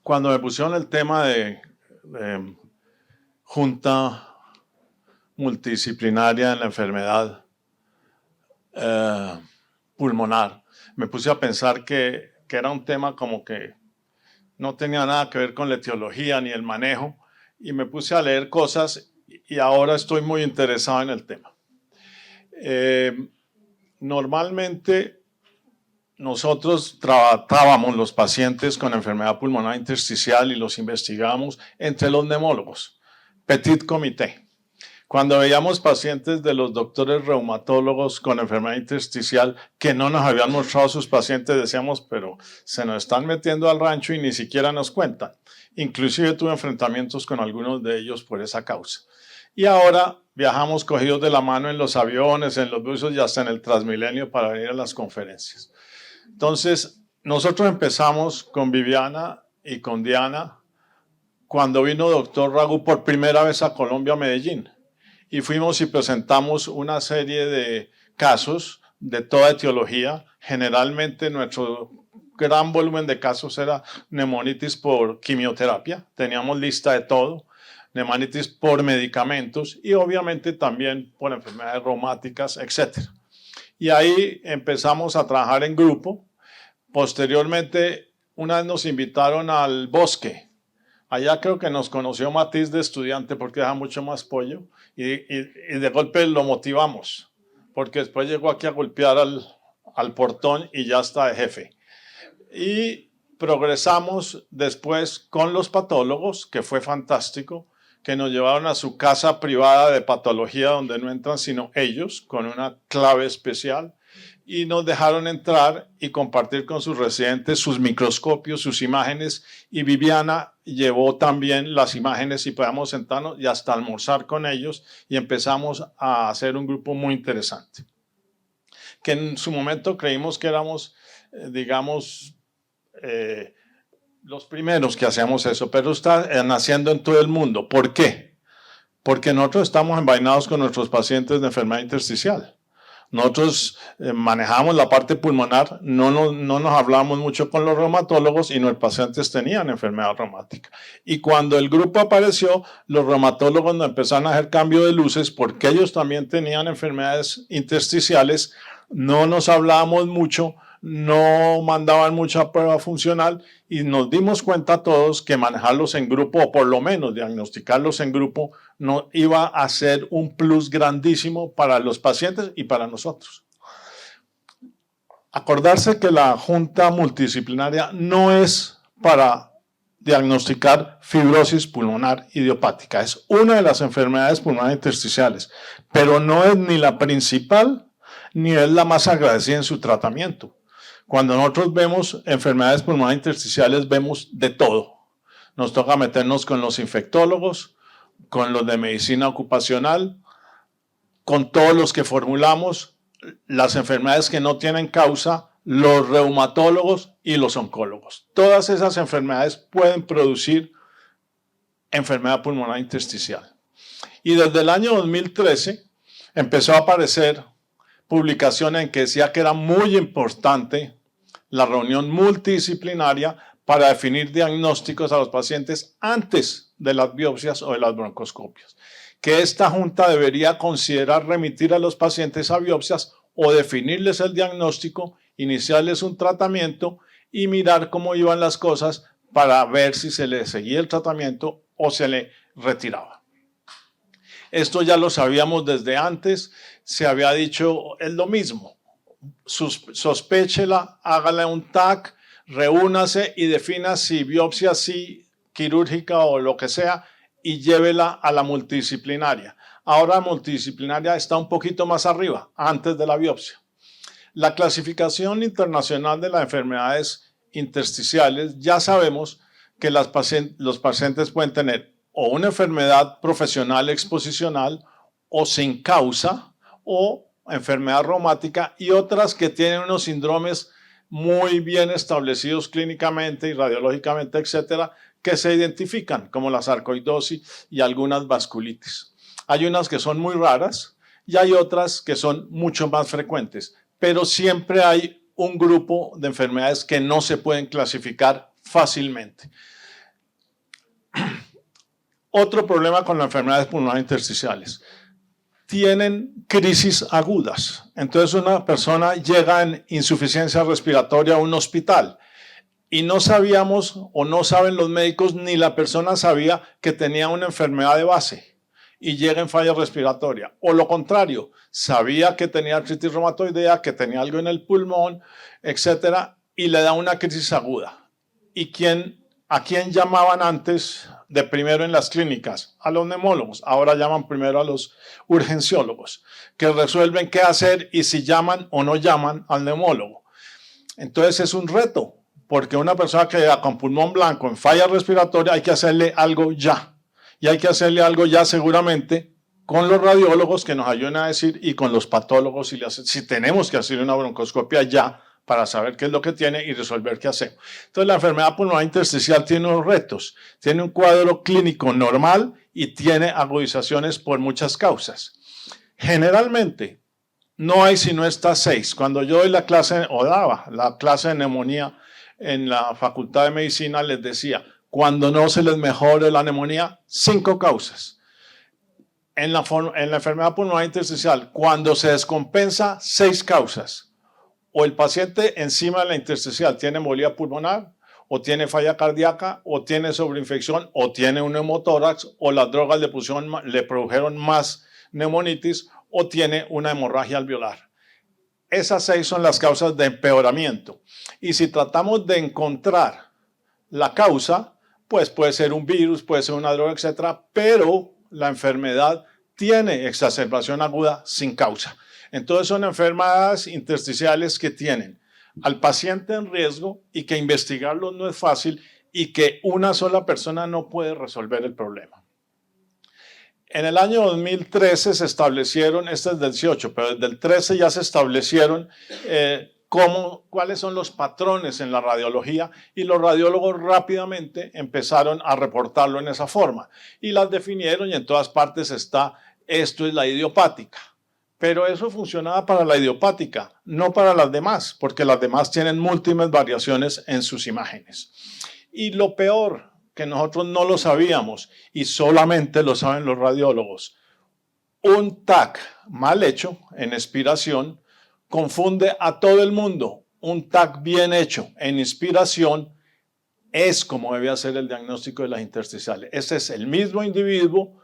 Cuando me pusieron el tema de junta multidisciplinaria en la enfermedad pulmonar, me puse a pensar que era un tema como que no tenía nada que ver con la etiología ni el manejo, y me puse a leer cosas y ahora estoy muy interesado en el tema. Normalmente nosotros tratábamos los pacientes con enfermedad pulmonar intersticial y los investigamos entre los neumólogos, petit comité. Cuando veíamos pacientes de los doctores reumatólogos con enfermedad intersticial que no nos habían mostrado sus pacientes, decíamos, pero se nos están metiendo al rancho y ni siquiera nos cuentan. Inclusive tuve enfrentamientos con algunos de ellos por esa causa. Y ahora viajamos cogidos de la mano en los aviones, en los buses y hasta en el Transmilenio para venir a las conferencias. Entonces, nosotros empezamos con Viviana y con Diana cuando vino doctor Ragu por primera vez a Colombia, a Medellín. Y fuimos y presentamos una serie de casos de toda etiología. Generalmente nuestro gran volumen de casos era neumonitis por quimioterapia. Teníamos lista de todo. Neumonitis por medicamentos y obviamente también por enfermedades reumáticas, etc. Y ahí empezamos a trabajar en grupo. Posteriormente, una vez nos invitaron al bosque. Allá creo que nos conoció Matiz de estudiante porque deja mucho más pollo y de golpe lo motivamos porque después llegó aquí a golpear al portón y ya está de jefe. Y progresamos después con los patólogos, que fue fantástico, que nos llevaron a su casa privada de patología donde no entran sino ellos, con una clave especial, y nos dejaron entrar y compartir con sus residentes sus microscopios, sus imágenes, y Viviana llevó también las imágenes y podíamos sentarnos y hasta almorzar con ellos y empezamos a hacer un grupo muy interesante. Que en su momento creímos que éramos, digamos, los primeros que hacíamos eso, pero está naciendo en todo el mundo. ¿Por qué? Porque nosotros estamos envainados con nuestros pacientes de enfermedad intersticial. Nosotros manejamos la parte pulmonar, no nos hablamos mucho con los reumatólogos y nuestros pacientes tenían enfermedad reumática. Y cuando el grupo apareció, los reumatólogos nos empezaron a hacer cambio de luces porque ellos también tenían enfermedades intersticiales, no nos hablábamos mucho, no mandaban mucha prueba funcional y nos dimos cuenta todos que manejarlos en grupo o por lo menos diagnosticarlos en grupo no iba a ser un plus grandísimo para los pacientes y para nosotros. Acordarse que la junta multidisciplinaria no es para diagnosticar fibrosis pulmonar idiopática, es una de las enfermedades pulmonares intersticiales, pero no es ni la principal ni es la más agradecida en su tratamiento. Cuando nosotros vemos enfermedades pulmonares intersticiales, vemos de todo. Nos toca meternos con los infectólogos, con los de medicina ocupacional, con todos los que formulamos las enfermedades que no tienen causa, los reumatólogos y los oncólogos. Todas esas enfermedades pueden producir enfermedad pulmonar intersticial. Y desde el año 2013 empezó a aparecer publicaciones en que decía que era muy importante la reunión multidisciplinaria para definir diagnósticos a los pacientes antes de las biopsias o de las broncoscopias. Que esta junta debería considerar remitir a los pacientes a biopsias o definirles el diagnóstico, iniciarles un tratamiento y mirar cómo iban las cosas para ver si se le seguía el tratamiento o se le retiraba. Esto ya lo sabíamos desde antes, se había dicho, es lo mismo. Sospéchela, hágale un TAC, reúnase y defina si biopsia sí, quirúrgica o lo que sea, y llévela a la multidisciplinaria. Ahora la multidisciplinaria está un poquito más arriba, antes de la biopsia. La clasificación internacional de las enfermedades intersticiales, ya sabemos que los pacientes pueden tener o una enfermedad profesional exposicional o sin causa o enfermedad reumática y otras que tienen unos síndromes muy bien establecidos clínicamente y radiológicamente, etcétera, que se identifican como la sarcoidosis y algunas vasculitis. Hay unas que son muy raras y hay otras que son mucho más frecuentes, pero siempre hay un grupo de enfermedades que no se pueden clasificar fácilmente. Otro problema con las enfermedades pulmonares intersticiales. Tienen crisis agudas. Entonces una persona llega en insuficiencia respiratoria a un hospital y no sabíamos o no saben los médicos ni la persona sabía que tenía una enfermedad de base y llega en falla respiratoria. O lo contrario, sabía que tenía artritis reumatoidea, que tenía algo en el pulmón, etcétera, y le da una crisis aguda. ¿Y a quién llamaban antes de primero en las clínicas? A los neumólogos. Ahora llaman primero a los urgenciólogos, que resuelven qué hacer y si llaman o no llaman al neumólogo. Entonces es un reto, porque una persona que llega con pulmón blanco en falla respiratoria hay que hacerle algo ya. Y hay que hacerle algo ya seguramente con los radiólogos que nos ayuden a decir y con los patólogos si tenemos que hacer una broncoscopia ya para saber qué es lo que tiene y resolver qué hacemos. Entonces la enfermedad pulmonar intersticial tiene unos retos. Tiene un cuadro clínico normal y tiene agudizaciones por muchas causas. Generalmente no hay sino estas 6. Cuando yo doy la clase o daba la clase de neumonía en la Facultad de Medicina les decía, cuando no se les mejore la neumonía, 5 causas. En la enfermedad pulmonar intersticial, cuando se descompensa, 6 causas. O el paciente encima de la intersticial tiene embolia pulmonar, o tiene falla cardíaca, o tiene sobreinfección, o tiene un neumotórax, o las drogas le produjeron más neumonitis, o tiene una hemorragia alveolar. Esas 6 son las causas de empeoramiento. Y si tratamos de encontrar la causa, pues puede ser un virus, puede ser una droga, etcétera, pero la enfermedad tiene exacerbación aguda sin causa. Entonces son enfermedades intersticiales que tienen al paciente en riesgo y que investigarlo no es fácil y que una sola persona no puede resolver el problema. En el año 2013 se establecieron, este es del 18, pero desde el 13 ya se establecieron cuáles son los patrones en la radiología y los radiólogos rápidamente empezaron a reportarlo en esa forma y las definieron y en todas partes está, esto es la idiopática. Pero eso funcionaba para la idiopática, no para las demás, porque las demás tienen múltiples variaciones en sus imágenes. Y lo peor, que nosotros no lo sabíamos y solamente lo saben los radiólogos, un TAC mal hecho en expiración confunde a todo el mundo. Un TAC bien hecho en inspiración es como debe hacer el diagnóstico de las intersticiales. Ese es el mismo individuo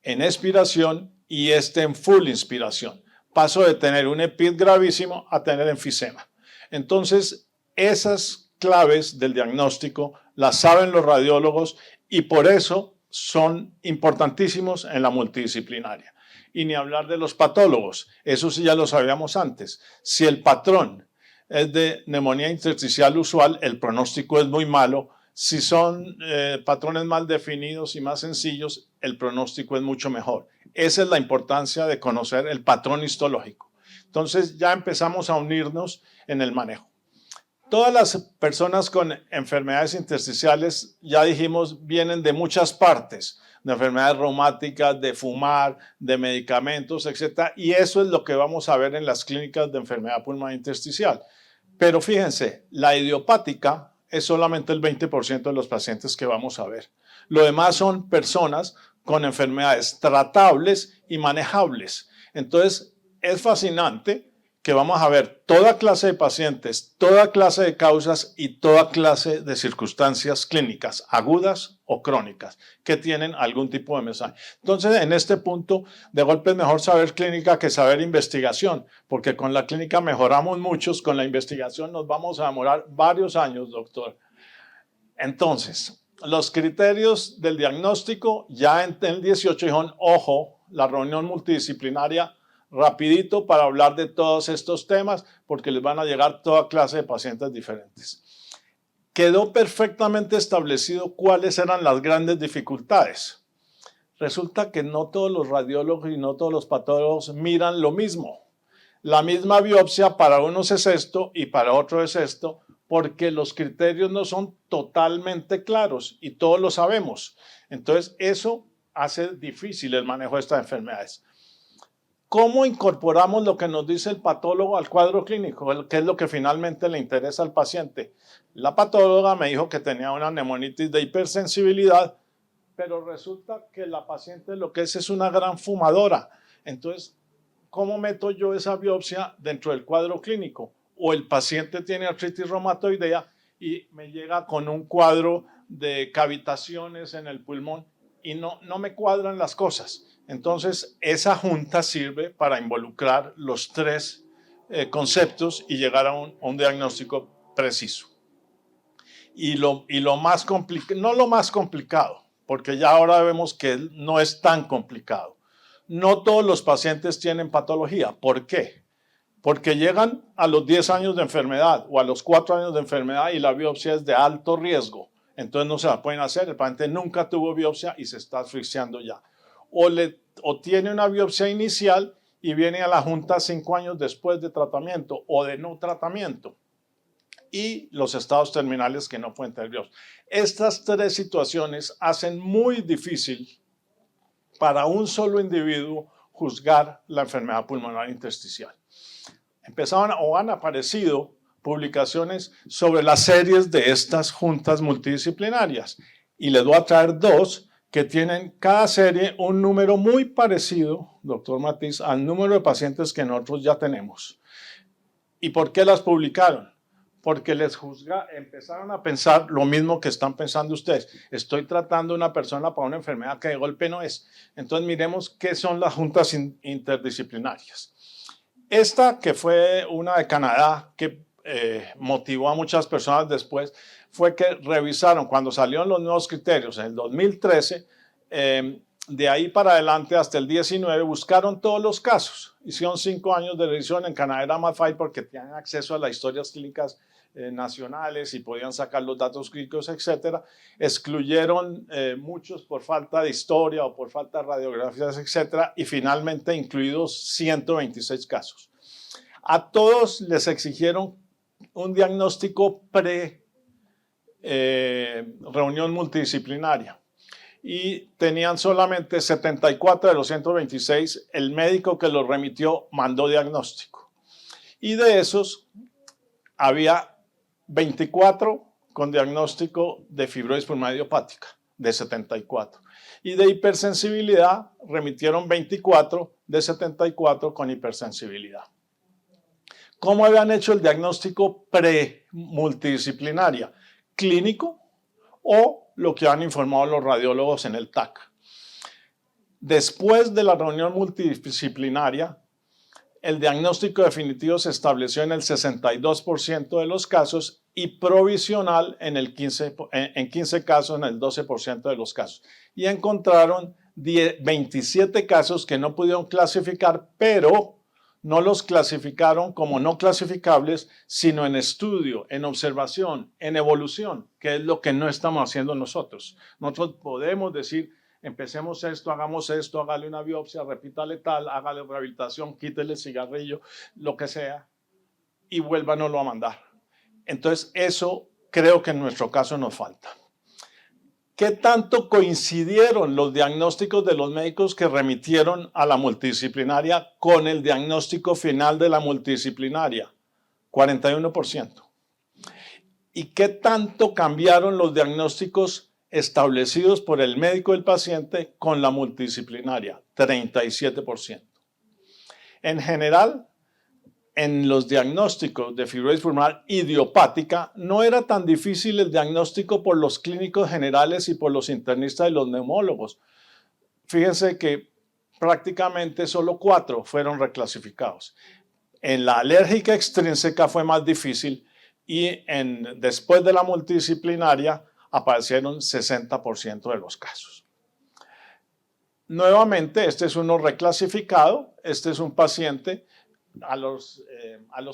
en expiración y en full inspiración. Paso de tener un EPID gravísimo a tener enfisema. Entonces, esas claves del diagnóstico las saben los radiólogos y por eso son importantísimos en la multidisciplinaria. Y ni hablar de los patólogos, eso sí ya lo sabíamos antes. Si el patrón es de neumonía intersticial usual, el pronóstico es muy malo. Si son patrones mal definidos y más sencillos, el pronóstico es mucho mejor. Esa es la importancia de conocer el patrón histológico. Entonces ya empezamos a unirnos en el manejo. Todas las personas con enfermedades intersticiales, ya dijimos, vienen de muchas partes, de enfermedades reumáticas, de fumar, de medicamentos, etc. Y eso es lo que vamos a ver en las clínicas de enfermedad pulmonar intersticial. Pero fíjense, la idiopática es solamente el 20% de los pacientes que vamos a ver. Lo demás son personas con enfermedades tratables y manejables. Entonces, es fascinante que vamos a ver toda clase de pacientes, toda clase de causas y toda clase de circunstancias clínicas, agudas o crónicas, que tienen algún tipo de mensaje. Entonces, en este punto, de golpe es mejor saber clínica que saber investigación, porque con la clínica mejoramos muchos, con la investigación nos vamos a demorar varios años, doctor. Entonces, los criterios del diagnóstico, ya en el 18 dijeron, ojo, la reunión multidisciplinaria rapidito para hablar de todos estos temas porque les van a llegar toda clase de pacientes diferentes. Quedó perfectamente establecido cuáles eran las grandes dificultades. Resulta que no todos los radiólogos y no todos los patólogos miran lo mismo. La misma biopsia para unos es esto y para otros es esto, porque los criterios no son totalmente claros y todos lo sabemos. Entonces eso hace difícil el manejo de estas enfermedades. ¿Cómo incorporamos lo que nos dice el patólogo al cuadro clínico? ¿Qué es lo que finalmente le interesa al paciente? La patóloga me dijo que tenía una neumonitis de hipersensibilidad pero resulta que la paciente lo que es una gran fumadora. Entonces, ¿cómo meto yo esa biopsia dentro del cuadro clínico? O el paciente tiene artritis reumatoidea y me llega con un cuadro de cavitaciones en el pulmón y no me cuadran las cosas. Entonces, esa junta sirve para involucrar los tres conceptos y llegar a un diagnóstico preciso. Y lo más complicado, no lo más complicado, porque ya ahora vemos que no es tan complicado. No todos los pacientes tienen patología. ¿Por qué? Porque llegan a los 10 años de enfermedad o a los 4 años de enfermedad y la biopsia es de alto riesgo. Entonces no se la pueden hacer. El paciente nunca tuvo biopsia y se está asfixiando ya. O tiene una biopsia inicial y viene a la junta 5 años después de tratamiento o de no tratamiento. Y los estados terminales que no pueden tener biopsia. Estas tres situaciones hacen muy difícil para un solo individuo juzgar la enfermedad pulmonar intersticial. Empezaban o han aparecido publicaciones sobre las series de estas juntas multidisciplinarias y les voy a traer dos que tienen cada serie un número muy parecido, doctor Matiz, al número de pacientes que nosotros ya tenemos. ¿Y por qué las publicaron? Porque empezaron a pensar lo mismo que están pensando ustedes. Estoy tratando a una persona para una enfermedad que de golpe no es. Entonces miremos qué son las juntas interdisciplinarias. Esta, que fue una de Canadá, que motivó a muchas personas después, fue que revisaron cuando salieron los nuevos criterios en el 2013, de ahí para adelante hasta el 19, buscaron todos los casos. Hicieron 5 años de revisión. En Canadá era más fácil porque tenían acceso a las historias clínicas nacionales y podían sacar los datos clínicos, etcétera. Excluyeron muchos por falta de historia o por falta de radiografías, etcétera, y finalmente incluidos 126 casos. A todos les exigieron un diagnóstico reunión multidisciplinaria y tenían solamente 74 de los 126. El médico que los remitió mandó diagnóstico y de esos había 24 con diagnóstico de fibrosis pulmonar idiopática, de 74. Y de hipersensibilidad remitieron 24 de 74 con hipersensibilidad. ¿Cómo habían hecho el diagnóstico pre-multidisciplinaria? ¿Clínico o lo que han informado los radiólogos en el TAC? Después de la reunión multidisciplinaria, el diagnóstico definitivo se estableció en el 62% de los casos y provisional en 15 casos, en el 12% de los casos. Y encontraron 27 casos que no pudieron clasificar, pero no los clasificaron como no clasificables, sino en estudio, en observación, en evolución, que es lo que no estamos haciendo nosotros. Nosotros podemos decir, empecemos esto, hagamos esto, hágale una biopsia, repítale tal, hágale rehabilitación, quítele el cigarrillo, lo que sea, y vuélvanoslo a mandar. Entonces, eso creo que en nuestro caso nos falta. ¿Qué tanto coincidieron los diagnósticos de los médicos que remitieron a la multidisciplinaria con el diagnóstico final de la multidisciplinaria? 41%. ¿Y qué tanto cambiaron los diagnósticos establecidos por el médico del paciente con la multidisciplinaria? 37%. En general, en los diagnósticos de fibrosis pulmonar idiopática no era tan difícil el diagnóstico por los clínicos generales y por los internistas y los neumólogos. Fíjense que prácticamente solo 4 fueron reclasificados. En la alérgica extrínseca fue más difícil y después de la multidisciplinaria aparecieron 60% de los casos. Nuevamente, este es uno reclasificado. Este es un paciente a los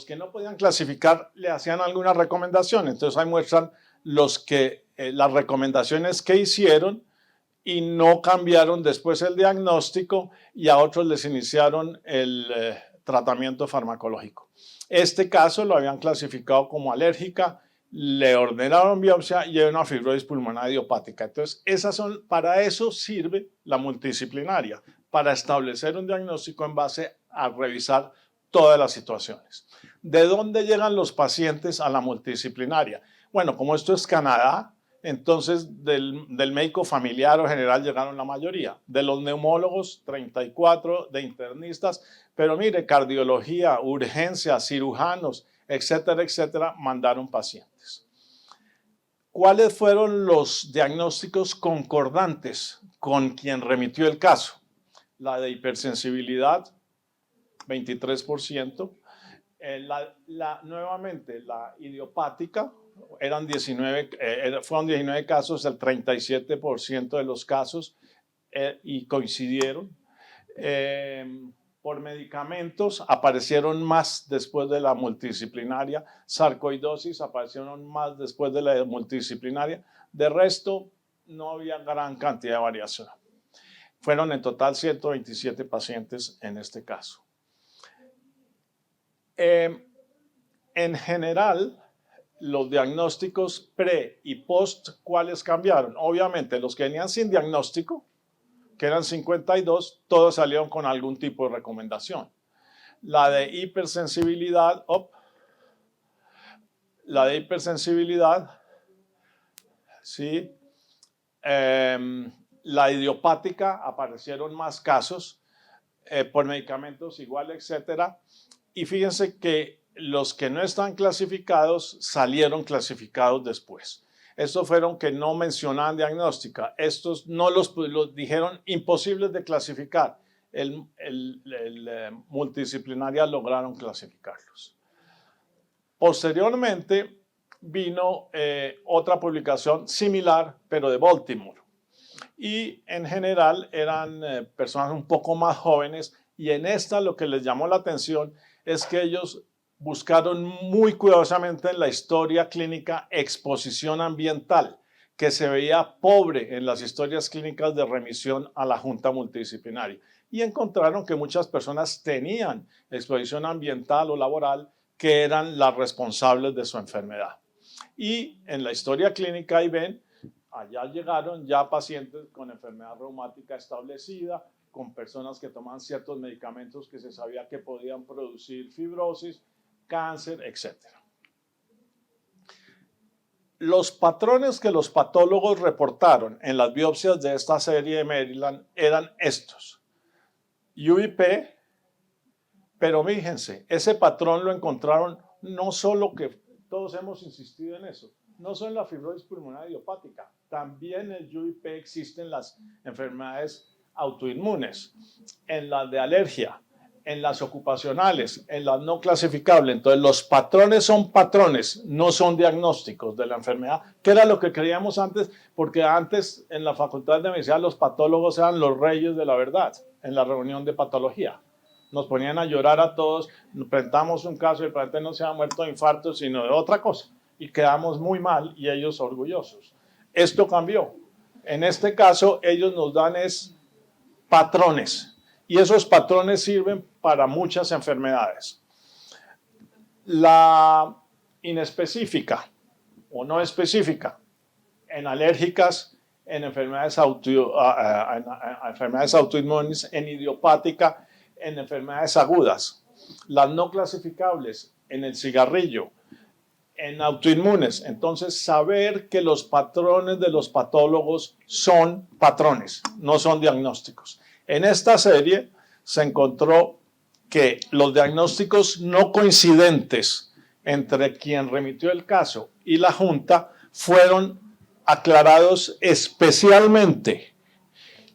que no podían clasificar le hacían alguna recomendación. Entonces ahí muestran las recomendaciones que hicieron y no cambiaron después el diagnóstico, y a otros les iniciaron el tratamiento farmacológico. Este caso lo habían clasificado como alérgica, le ordenaron biopsia y hay una fibrosis pulmonar idiopática. Entonces, para eso sirve la multidisciplinaria, para establecer un diagnóstico en base a revisar todas las situaciones. ¿De dónde llegan los pacientes a la multidisciplinaria? Bueno, como esto es Canadá, entonces del médico familiar o general llegaron la mayoría. De los neumólogos, 34, de internistas, pero mire, cardiología, urgencia, cirujanos, etcétera, etcétera, mandaron pacientes. ¿Cuáles fueron los diagnósticos concordantes con quien remitió el caso? La de hipersensibilidad, 23%. Nuevamente, la idiopática, fueron 19 casos, el 37% de los casos, y coincidieron. Por medicamentos aparecieron más después de la multidisciplinaria, sarcoidosis aparecieron más después de la multidisciplinaria, de resto no había gran cantidad de variación. Fueron en total 127 pacientes en este caso. En general, los diagnósticos pre y post, ¿cuáles cambiaron? Obviamente, los que venían sin diagnóstico, que eran 52, todos salieron con algún tipo de recomendación. La de hipersensibilidad, ¿sí? La idiopática, aparecieron más casos, por medicamentos igual, etcétera. Y fíjense que los que no están clasificados salieron clasificados después. Estos fueron que no mencionaban diagnóstica. Estos no los dijeron imposibles de clasificar. Multidisciplinaria lograron clasificarlos. Posteriormente vino otra publicación similar, pero de Baltimore. Y en general eran personas un poco más jóvenes, y en esta lo que les llamó la atención es que ellos buscaron muy cuidadosamente en la historia clínica exposición ambiental, que se veía pobre en las historias clínicas de remisión a la junta multidisciplinaria. Y encontraron que muchas personas tenían exposición ambiental o laboral que eran las responsables de su enfermedad. Y en la historia clínica, ahí ven, allá llegaron ya pacientes con enfermedad reumática establecida, con personas que toman ciertos medicamentos que se sabía que podían producir fibrosis, cáncer, etc. Los patrones que los patólogos reportaron en las biopsias de esta serie de Maryland eran estos. UIP, pero fíjense, ese patrón lo encontraron no solo, que todos hemos insistido en eso, no solo en la fibrosis pulmonar idiopática, también el UIP existe en las enfermedades autoinmunes, en las de alergia, en las ocupacionales, en las no clasificables. Entonces, los patrones son patrones, no son diagnósticos de la enfermedad, que era lo que creíamos antes, porque antes en la Facultad de Medicina los patólogos eran los reyes de la verdad en la reunión de patología. Nos ponían a llorar a todos, presentamos un caso y el paciente no se ha muerto de infarto, sino de otra cosa, y quedamos muy mal y ellos orgullosos. Esto cambió. En este caso, ellos nos dan patrones, y esos patrones sirven para muchas enfermedades. La inespecífica o no específica, en alérgicas, en enfermedades autoinmunes, en idiopática, en enfermedades agudas. Las no clasificables, en el cigarrillo, en autoinmunes. Entonces, saber que los patrones de los patólogos son patrones, no son diagnósticos. En esta serie se encontró que los diagnósticos no coincidentes entre quien remitió el caso y la junta fueron aclarados especialmente,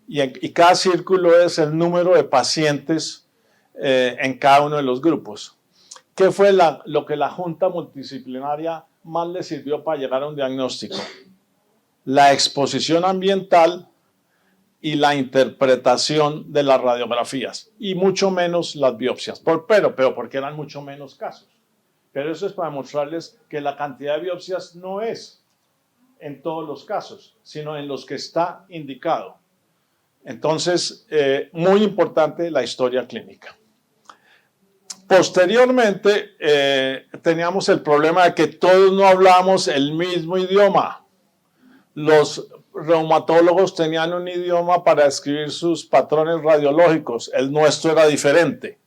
y cada círculo es el número de pacientes en cada uno de los grupos. ¿Qué fue lo que la junta multidisciplinaria más le sirvió para llegar a un diagnóstico? La exposición ambiental y la interpretación de las radiografías, y mucho menos las biopsias, pero porque eran mucho menos casos. Pero eso es para mostrarles que la cantidad de biopsias no es en todos los casos, sino en los que está indicado. Entonces, muy importante la historia clínica. Posteriormente, teníamos el problema de que todos no hablábamos el mismo idioma. Los reumatólogos tenían un idioma para escribir sus patrones radiológicos, el nuestro era diferente.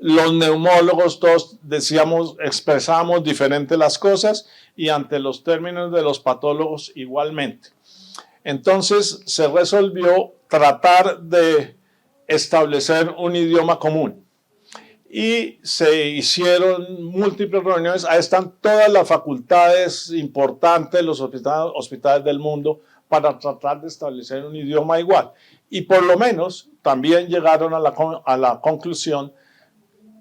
Los neumólogos todos decíamos, expresamos diferente las cosas y ante los términos de los patólogos igualmente. Entonces se resolvió tratar de establecer un idioma común y se hicieron múltiples reuniones. Ahí están todas las facultades importantes, los hospitales del mundo, para tratar de establecer un idioma igual. Y por lo menos también llegaron a la conclusión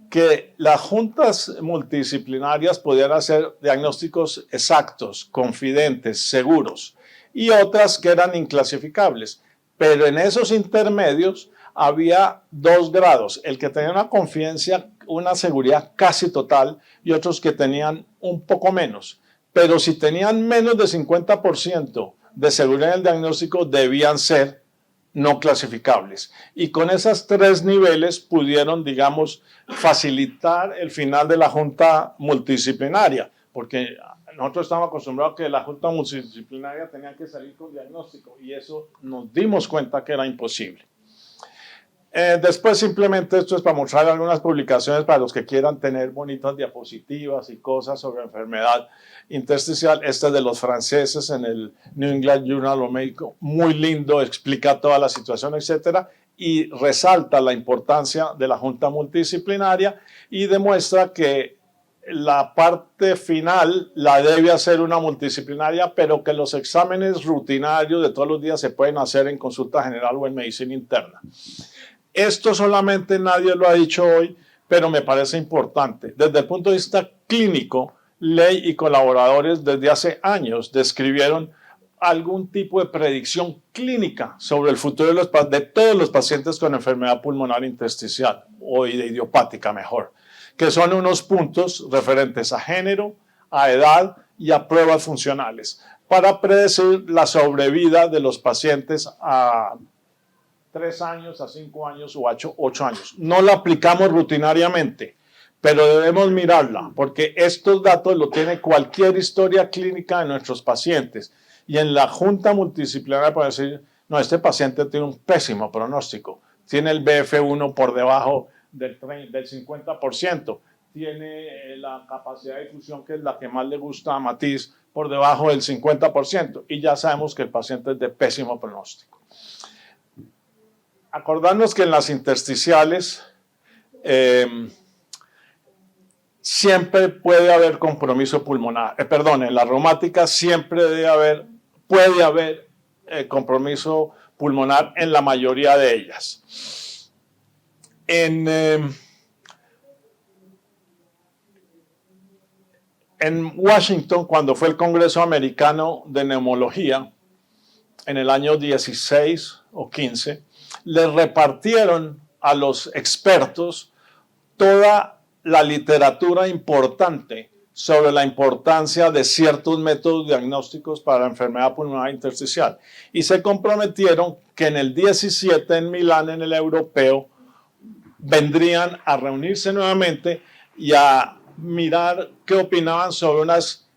que las juntas multidisciplinarias podían hacer diagnósticos exactos, confidentes, seguros, y otras que eran inclasificables. Pero en esos intermedios había dos grados, el que tenía una confianza, una seguridad casi total y otros que tenían un poco menos. Pero si tenían menos de 50% de seguridad en el diagnóstico, debían ser no clasificables. Y con esos tres niveles pudieron, digamos, facilitar el final de la junta multidisciplinaria, porque nosotros estábamos acostumbrados a que la junta multidisciplinaria tenía que salir con diagnóstico y eso nos dimos cuenta que era imposible. Después simplemente esto es para mostrar algunas publicaciones para los que quieran tener bonitas diapositivas y cosas sobre enfermedad intersticial. Este es de los franceses en el New England Journal of Medicine, muy lindo, explica toda la situación, etcétera, y resalta la importancia de la junta multidisciplinaria y demuestra que la parte final la debe hacer una multidisciplinaria, pero que los exámenes rutinarios de todos los días se pueden hacer en consulta general o en medicina interna. Esto solamente nadie lo ha dicho hoy, pero me parece importante. Desde el punto de vista clínico, Ley y colaboradores desde hace años describieron algún tipo de predicción clínica sobre el futuro de todos los pacientes con enfermedad pulmonar intersticial o de idiopática mejor, que son unos puntos referentes a género, a edad y a pruebas funcionales, para predecir la sobrevida de los pacientes a 3 años, a 5 años o a 8 años. No la aplicamos rutinariamente, pero debemos mirarla, porque estos datos los tiene cualquier historia clínica de nuestros pacientes. Y en la junta multidisciplinaria puede decir, no, este paciente tiene un pésimo pronóstico, tiene el BF1 por debajo del 50%, tiene la capacidad de difusión, que es la que más le gusta a Matiz, por debajo del 50%, y ya sabemos que el paciente es de pésimo pronóstico. Acordarnos que en las intersticiales siempre puede haber compromiso pulmonar. En la reumática siempre puede haber compromiso pulmonar en la mayoría de ellas. En Washington, cuando fue el Congreso Americano de Neumología, en el año 16 o 15, le repartieron a los expertos toda la literatura importante sobre la importancia de ciertos métodos diagnósticos para la enfermedad pulmonar intersticial. Y se comprometieron que en el 17 en Milán, en el europeo, vendrían a reunirse nuevamente y a mirar qué opinaban sobre unas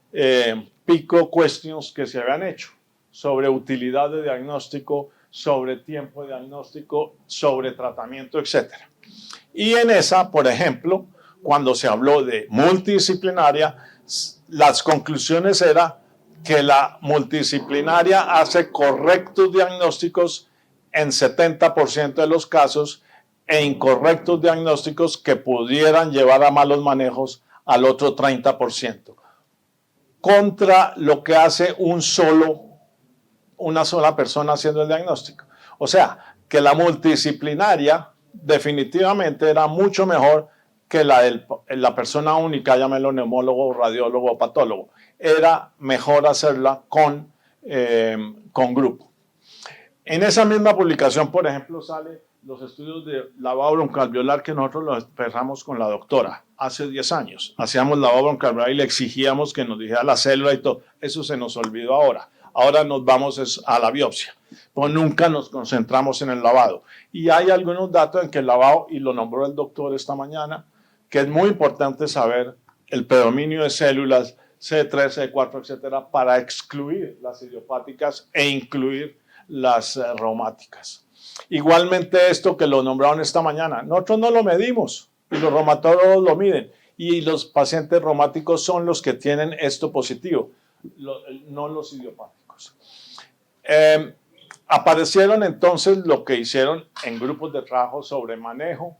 pico questions que se habían hecho, sobre utilidad de diagnóstico, sobre tiempo de diagnóstico, sobre tratamiento, etc. Y en esa, por ejemplo, cuando se habló de multidisciplinaria, las conclusiones eran que la multidisciplinaria hace correctos diagnósticos en 70% de los casos e incorrectos diagnósticos que pudieran llevar a malos manejos al otro 30%, contra lo que hace una sola persona haciendo el diagnóstico. O sea, que la multidisciplinaria definitivamente era mucho mejor que la persona única, llámelo neumólogo, radiólogo o patólogo. Era mejor hacerla con grupo. En esa misma publicación, por ejemplo, salen los estudios de lavado broncoalveolar que nosotros los empezamos con la doctora hace 10 años. Hacíamos lavado broncoalveolar y le exigíamos que nos dijera la célula y todo. Eso se nos olvidó ahora. Ahora nos vamos a la biopsia, pues nunca nos concentramos en el lavado. Y hay algunos datos en que el lavado, y lo nombró el doctor esta mañana, que es muy importante saber el predominio de células C3, C4, etcétera, para excluir las idiopáticas e incluir las reumáticas. Igualmente esto que lo nombraron esta mañana, nosotros no lo medimos, y los reumatólogos lo miden. Y los pacientes reumáticos son los que tienen esto positivo, no los idiopáticos. Aparecieron entonces lo que hicieron en grupos de trabajo sobre manejo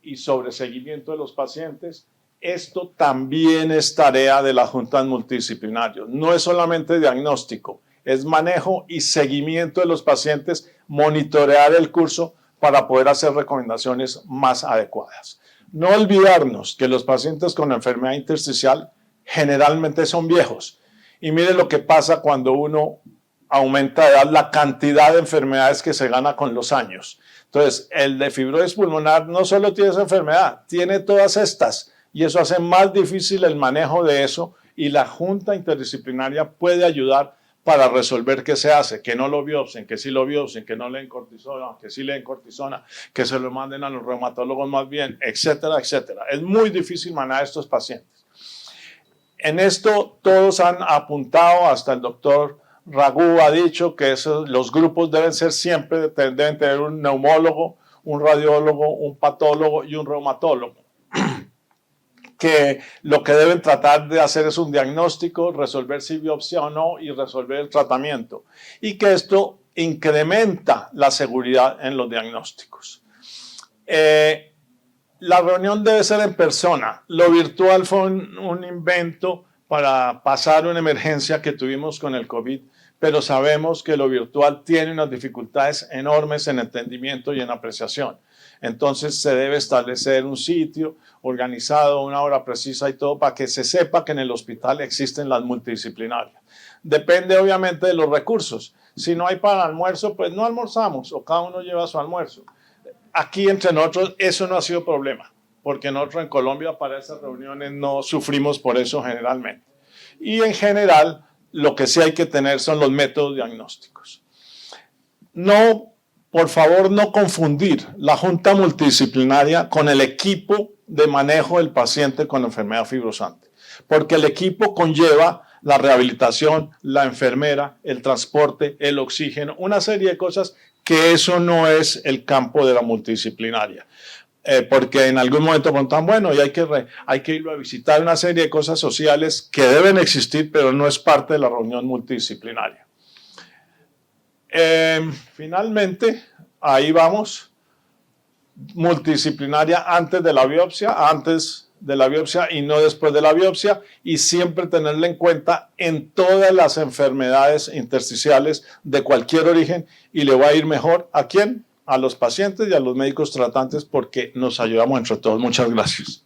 y sobre seguimiento de los pacientes. Esto también es tarea de las juntas multidisciplinarias. No es solamente diagnóstico, es manejo y seguimiento de los pacientes, monitorear el curso para poder hacer recomendaciones más adecuadas. No olvidarnos que los pacientes con enfermedad intersticial generalmente son viejos. Y mire lo que pasa cuando uno aumenta de edad, la cantidad de enfermedades que se gana con los años. Entonces, el de fibrosis pulmonar no solo tiene esa enfermedad, tiene todas estas, y eso hace más difícil el manejo de eso, y la junta interdisciplinaria puede ayudar para resolver qué se hace, que no lo biopsien, que sí lo biopsien, que no le den cortisona, que sí le den cortisona, que se lo manden a los reumatólogos más bien, etcétera, etcétera. Es muy difícil manejar a estos pacientes. En esto todos han apuntado, hasta el doctor Raghu ha dicho que los grupos deben ser siempre, deben tener un neumólogo, un radiólogo, un patólogo y un reumatólogo. Que lo que deben tratar de hacer es un diagnóstico, resolver si biopsia o no y resolver el tratamiento. Y que esto incrementa la seguridad en los diagnósticos. La reunión debe ser en persona. Lo virtual fue un invento para pasar una emergencia que tuvimos con el COVID, pero sabemos que lo virtual tiene unas dificultades enormes en entendimiento y en apreciación. Entonces se debe establecer un sitio organizado, una hora precisa y todo para que se sepa que en el hospital existen las multidisciplinarias. Depende obviamente de los recursos. Si no hay para almuerzo, pues no almorzamos o cada uno lleva su almuerzo. Aquí entre nosotros eso no ha sido problema, porque nosotros en Colombia para esas reuniones no sufrimos por eso generalmente. Y en general lo que sí hay que tener son los métodos diagnósticos. No, por favor, no confundir la junta multidisciplinaria con el equipo de manejo del paciente con enfermedad fibrosante, porque el equipo conlleva la rehabilitación, la enfermera, el transporte, el oxígeno, una serie de cosas que eso no es el campo de la multidisciplinaria. Porque en algún momento preguntan, bueno, y hay que ir a visitar una serie de cosas sociales que deben existir, pero no es parte de la reunión multidisciplinaria. Finalmente, ahí vamos, multidisciplinaria antes de la biopsia y no después de la biopsia, y siempre tenerla en cuenta en todas las enfermedades intersticiales de cualquier origen, y le va a ir mejor ¿a quién? A los pacientes y a los médicos tratantes, porque nos ayudamos entre todos. Muchas gracias.